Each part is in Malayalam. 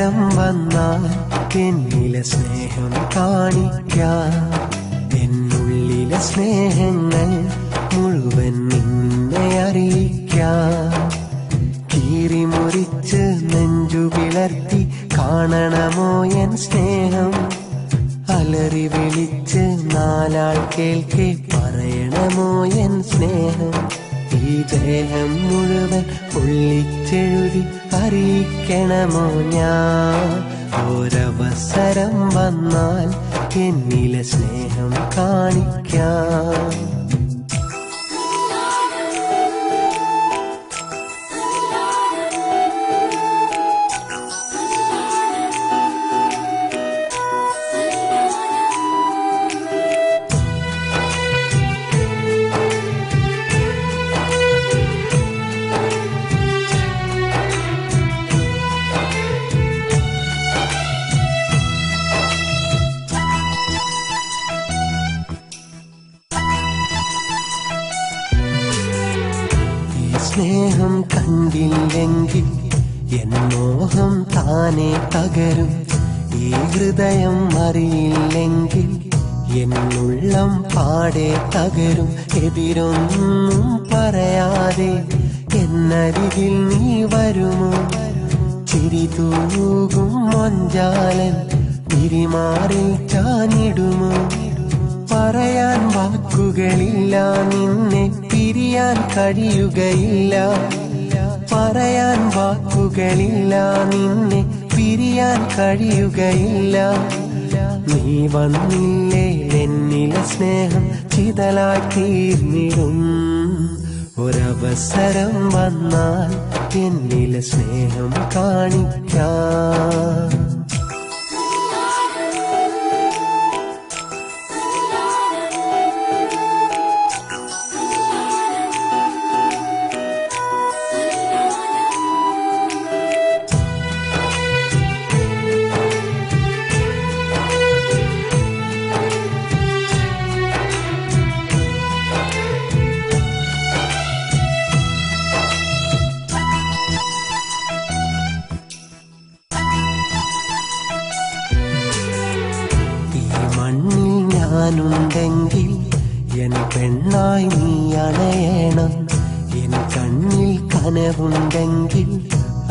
ഒരവസരം വന്നാൽ എന്നിലെ സ്നേഹം കാണിക്കാം. എന്നുള്ളിലെ സ്നേഹങ്ങൾ മുഴുവൻ നിന്നെ അറിയിക്കാം. കീറിമുറിച്ച് നെഞ്ചു വിളർത്തി കാണണമോ എൻ സ്നേഹം? അലറി വിളിച്ച് നാലാൾ കേൾക്കെ പറയണമോ എൻ സ്നേഹം? ഈ ദേഹം മുഴുവൻ പൊള്ളിച്ചെഴുതി അറിയിക്കണമോ ഞാൻ? ഒരവസരം വന്നാൽ എന്നിലെ സ്നേഹം കാണിക്കാം. സ്നേഹം കണ്ടില്ലെങ്കിൽ എൻ മോഹം താനെ തകരും. ഈ ഹൃദയം അറിയില്ലെങ്കിൽ എന്നുള്ളം പാടെ തകരും. എതിരൊന്നും പറയാതെ എന്നരികിൽ നീ വരുമോ? ചിരി തൂകും മൊഞ്ചാലൻ പിരിമാറിൽ ചാഞ്ഞിടുമോ? പറയാൻ വാക്കുകളില്ല, നിന്നെ പിരിയാൻ കഴിയുകയില്ല. പറയാൻ വാക്കുകളില്ല, നിന്നെ പിരിയാൻ കഴിയുകയില്ല. നീ വന്നില്ലേ എന്നിലെ സ്നേഹം ചിതലായി തീർന്നിടും. ഒരവസരം വന്നാൽ എന്നിലെ സ്നേഹം കാണിക്കാം. ഞാനുണ്ടെങ്കിൽ എൻ പെണ്ണായി നീ അണയണം. എൻ കണ്ണിൽ കനവുണ്ടെങ്കിൽ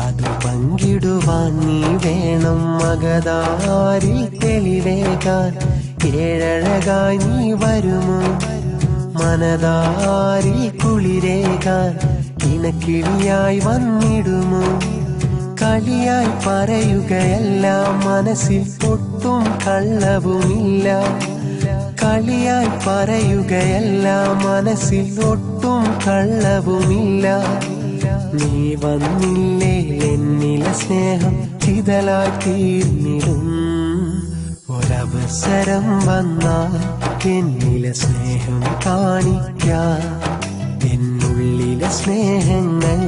അത് പങ്കിടുവാൻ നീ വേണം. മകതാരിൽ തെളിവേകാൻ ഏഴഴകായി നീ വരുമോ? മനതാരിൽ കുളിരേകാൻ ഇണക്കിളിയായി വന്നിടുമോ? കളിയായി പറയുകയല്ല, മനസ്സിൽ ഒട്ടും കള്ളവുമില്ല. കളിയായി പറയുകയല്ല, മനസ്സിൽ ഒട്ടും കള്ളവുമില്ല. നീ വന്നില്ലേ എന്നിലെ സ്നേഹം ചിതലായി തീർന്നിടും. ഒരവസരം വന്നാൽ എന്നിലെ സ്നേഹം കാണിക്കാം. എന്നുള്ളിലെ സ്നേഹങ്ങൾ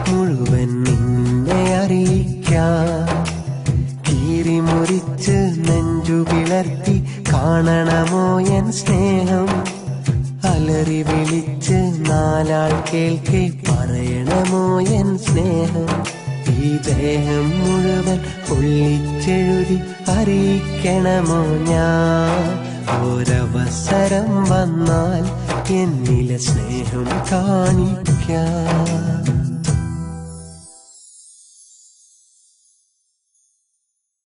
മുഴുവൻ നിന്നെ അറിയിക്കാം. കീറിമുറിച്ച് നെഞ്ചു വിളർത്തി കാണണമോ എൻ സ്നേഹം? അലറി വിളിച്ച് നാലാൾ കേൾക്കെ പറയണമോ എൻ സ്നേഹം? ഈ ദേഹം മുഴുവൻ പൊള്ളിച്ചെഴുതി അറിയിക്കണമോ ഞാൻ? ഒരവസരം വന്നാൽ എന്നിലെ സ്നേഹം കാണിക്കാം.